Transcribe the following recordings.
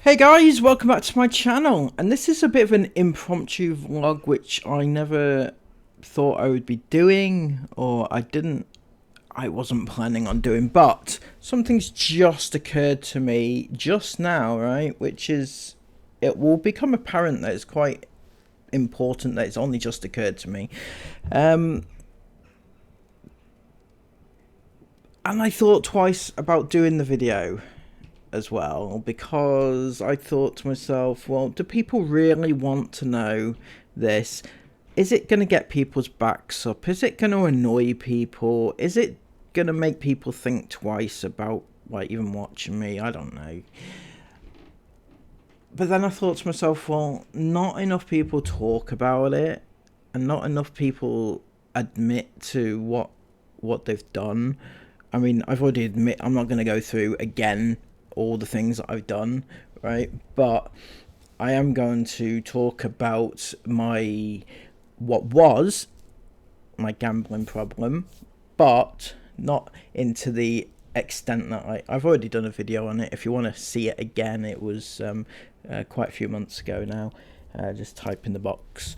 Hey guys, welcome back to my channel, and this is a bit of an impromptu vlog which I never thought I would be doing, or I wasn't planning on doing, but something's just occurred to me just now, right, which is, it will become apparent that it's quite important that it's only just occurred to me, and I thought twice about doing the video as well, because I thought to myself, well, do people really want to know this? Is it going to get people's backs up? Is it going to annoy people? Is it going to make people think twice about like even watching me? I don't know. But then I thought to myself, well, not enough people talk about it, and not enough people admit to what they've done. I mean, I've already admit I'm not going to go through again all the things that I've done, right? But I am going to talk about what was my gambling problem, but not into the extent that I've already done a video on it. If you want to see it again, it was quite a few months ago now. Just type in the box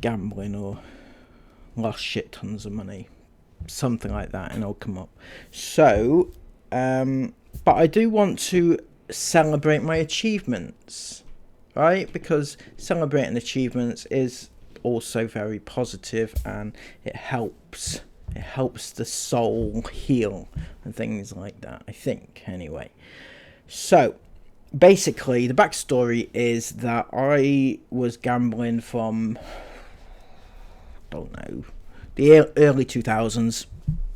gambling or lost shit tons of money, something like that, and it'll come up. So but I do want to celebrate my achievements, right? Because celebrating achievements is also very positive, and it helps the soul heal and things like that, I think, anyway. So basically the backstory is that I was gambling from, don't know, the early 2000s.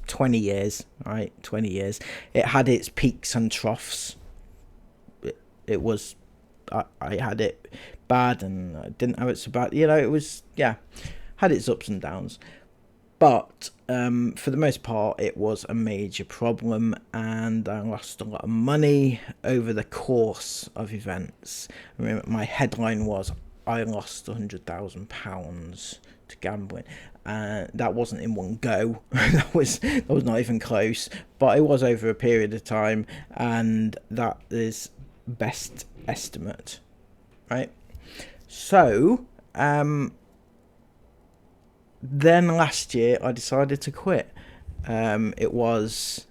20 years, right? 20 years. It had its peaks and troughs. It was, I had it bad, and I didn't have it so bad. You know, it was, yeah, had its ups and downs. But for the most part, it was a major problem, and I lost a lot of money over the course of events. I mean, my headline was, I lost £100,000 to gambling. That wasn't in one go. that was not even close, but it was over a period of time, and that is best estimate, right? So then last year I decided to quit. It was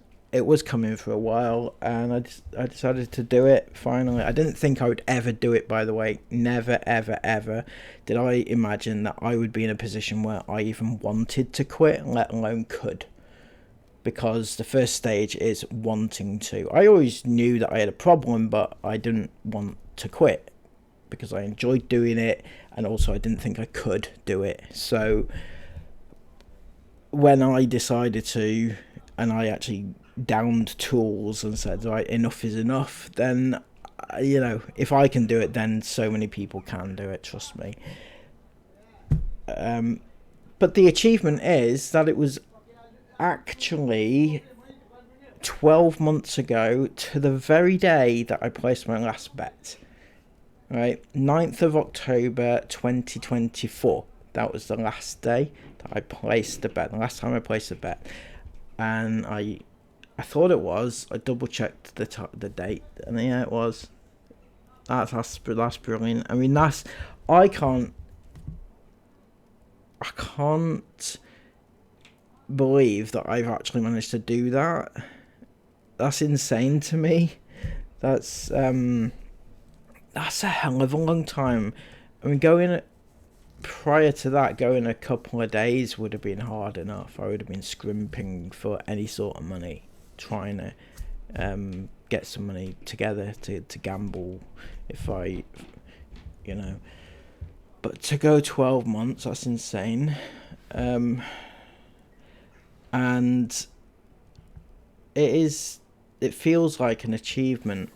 coming for a while, and I decided to do it finally. I didn't think I would ever do it, by the way. Never, ever, ever did I imagine that I would be in a position where I even wanted to quit, let alone could. Because the first stage is wanting to. I always knew that I had a problem, but I didn't want to quit because I enjoyed doing it, and also I didn't think I could do it. So when I decided to, and I actually downed tools and said, right, enough is enough, then, you know, if I can do it, then so many people can do it, trust me. But the achievement is that it was actually 12 months ago to the very day that I placed my last bet, right? 9th of October 2024. That was the last day that I placed the bet, the last time I placed a bet. And I thought it was. I double checked the date, and yeah, it was. That's brilliant. I mean, I can't believe that I've actually managed to do that. That's insane to me. That's a hell of a long time. I mean, prior to that, going a couple of days would have been hard enough. I would have been scrimping for any sort of money, trying to get some money together to gamble if I, you know. But to go 12 months, that's insane. And it feels like an achievement.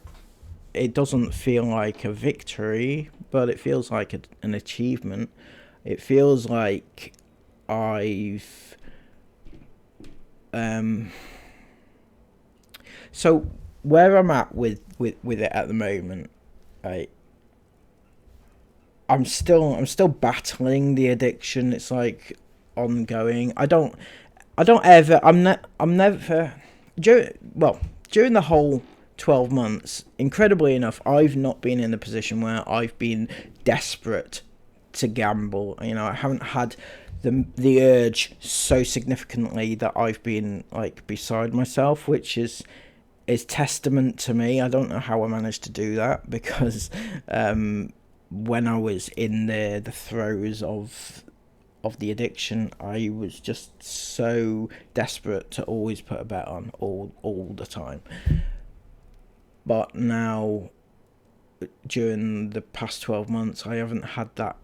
It doesn't feel like a victory, but it feels like an achievement. It feels like I've so where I'm at with it at the moment, I'm still battling the addiction. It's like ongoing. I'm never during the whole 12 months, incredibly enough, I've not been in a position where I've been desperate to gamble. You know, I haven't had the urge so significantly that I've been like beside myself, which is testament to me. I don't know how I managed to do that, because when I was in the throes of the addiction, I was just so desperate to always put a bet on all the time. But now, during the past 12 months, I haven't had that,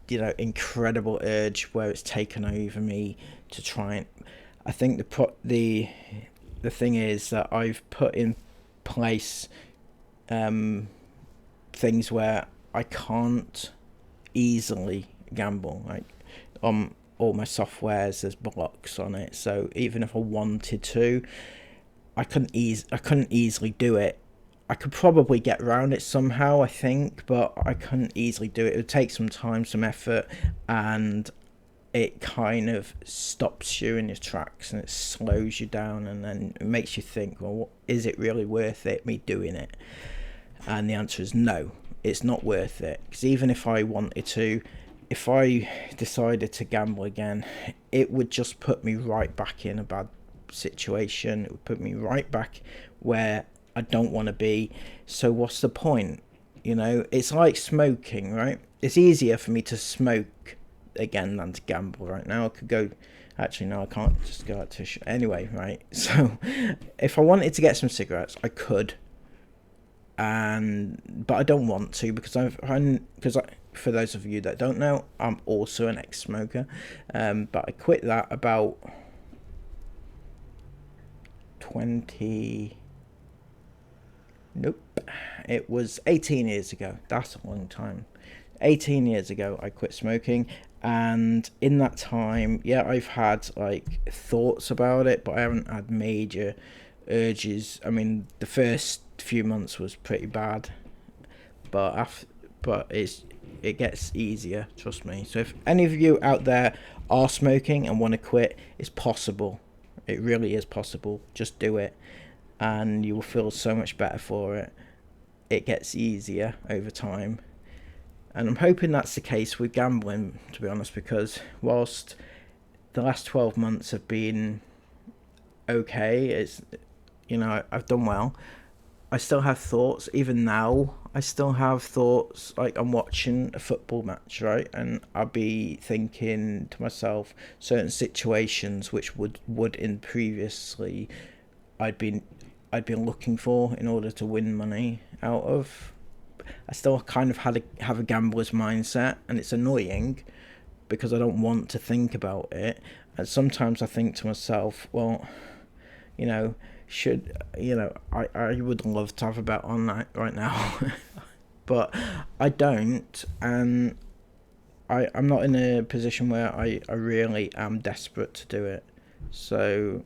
you know, incredible urge where it's taken over me to try and... I think the thing is that I've put in place things where I can't easily gamble. Like on all my softwares, there's blocks on it, so even if I wanted to, I couldn't easily do it. I could probably get around it somehow, I think, but I couldn't easily do it. It would take some time, some effort, and it kind of stops you in your tracks, and it slows you down, and then it makes you think, well, is it really worth it, me doing it? And the answer is no, it's not worth it. Because even if I wanted to, if I decided to gamble again, it would just put me right back in a bad situation. It would put me right back where I don't want to be. So what's the point? You know, it's like smoking, right? It's easier for me to smoke again than to gamble right now. I could go... Actually, no, I can't just go out to... Anyway, right? So if I wanted to get some cigarettes, I could. But I don't want to, because for those of you that don't know, I'm also an ex-smoker. But I quit that about 20... Nope. It was 18 years ago. That's a long time. 18 years ago, I quit smoking. And in that time, yeah, I've had like thoughts about it, but I haven't had major urges. I mean, the first few months was pretty bad, but it gets easier, trust me. So if any of you out there are smoking and want to quit, it's possible. It really is possible. Just do it, and you will feel so much better for it. It gets easier over time. And I'm hoping that's the case with gambling, to be honest, because whilst the last 12 months have been okay, it's, you know, I've done well, I still have thoughts. Even now, I still have thoughts. Like, I'm watching a football match, right? And I'll be thinking to myself certain situations which would in previously I'd been looking for in order to win money out of. I still kind of have a gambler's mindset, and it's annoying because I don't want to think about it. And sometimes I think to myself, well, you know, I would love to have a bet on that right now, but I don't, and I'm not in a position where I really am desperate to do it. So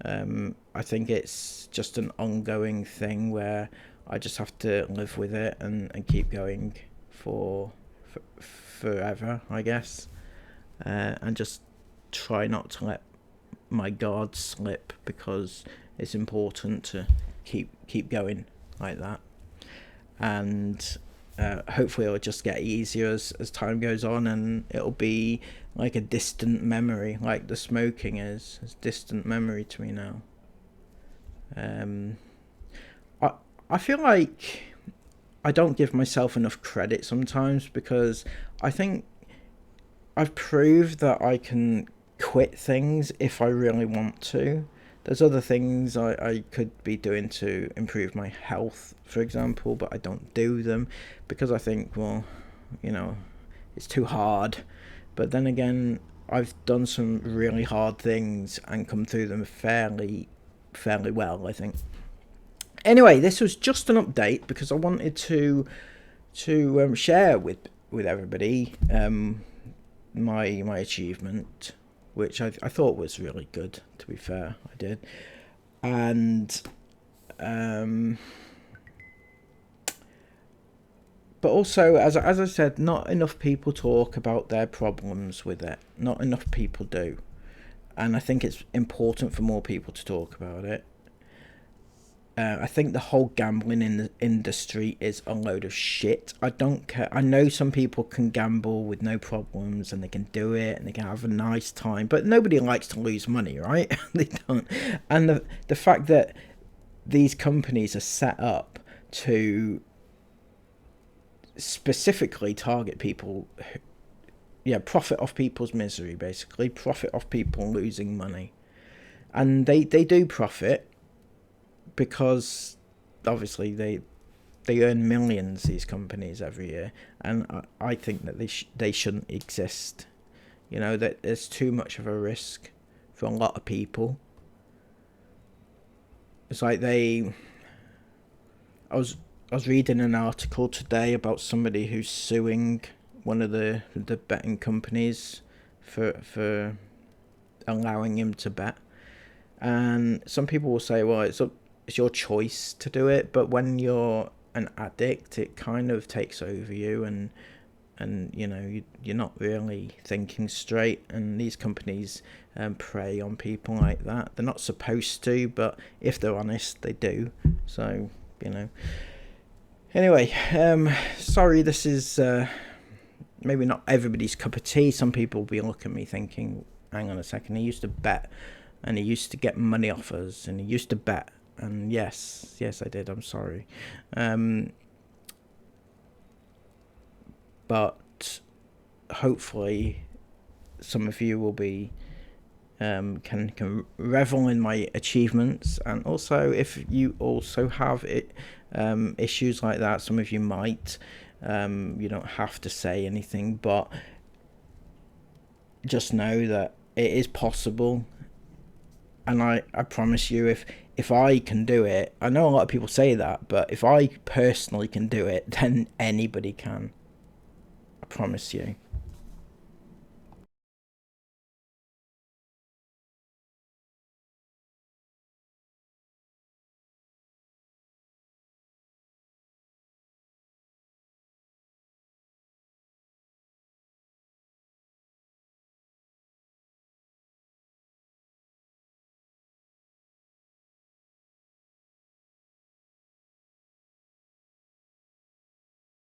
I think it's just an ongoing thing where I just have to live with it and keep going for forever, I guess, and just try not to let my guard slip, because it's important to keep going like that. And hopefully it'll just get easier as time goes on, and it'll be like a distant memory, like the smoking is. It's a distant memory to me now. I feel like I don't give myself enough credit sometimes, because I think I've proved that I can quit things if I really want to. There's other things I could be doing to improve my health, for example, but I don't do them because I think, well, you know, it's too hard. But then again, I've done some really hard things and come through them fairly well, I think. Anyway, this was just an update because I wanted to share with everybody my achievement, which I thought was really good. To be fair, I did, and but also, as I said, not enough people talk about their problems with it. Not enough people do, and I think it's important for more people to talk about it. I think the whole gambling in the industry is a load of shit. I don't care. I know some people can gamble with no problems and they can do it and they can have a nice time, but nobody likes to lose money, right? They don't. And the fact that these companies are set up to specifically target people, profit off people's misery, basically, profit off people losing money. And they do profit because obviously they earn millions, these companies, every year, and I think that they shouldn't exist. That there's too much of a risk for a lot of people. It's like I was reading an article today about somebody who's suing one of the betting companies for allowing him to bet, and some people will say, well, it's your choice to do it, but when you're an addict, it kind of takes over you, and you're not really thinking straight, and these companies prey on people like that. They're not supposed to, but if they're honest, they do. So anyway, sorry, this is maybe not everybody's cup of tea. Some people will be looking at me thinking, hang on a second, he used to bet and he used to get money off us and he used to bet. And yes, I did. I'm sorry. But hopefully some of you will be can revel in my achievements, and also if you also have issues like that, some of you might. You don't have to say anything, but just know that it is possible. And I promise you, if I can do it, I know a lot of people say that, but if I personally can do it, then anybody can. I promise you.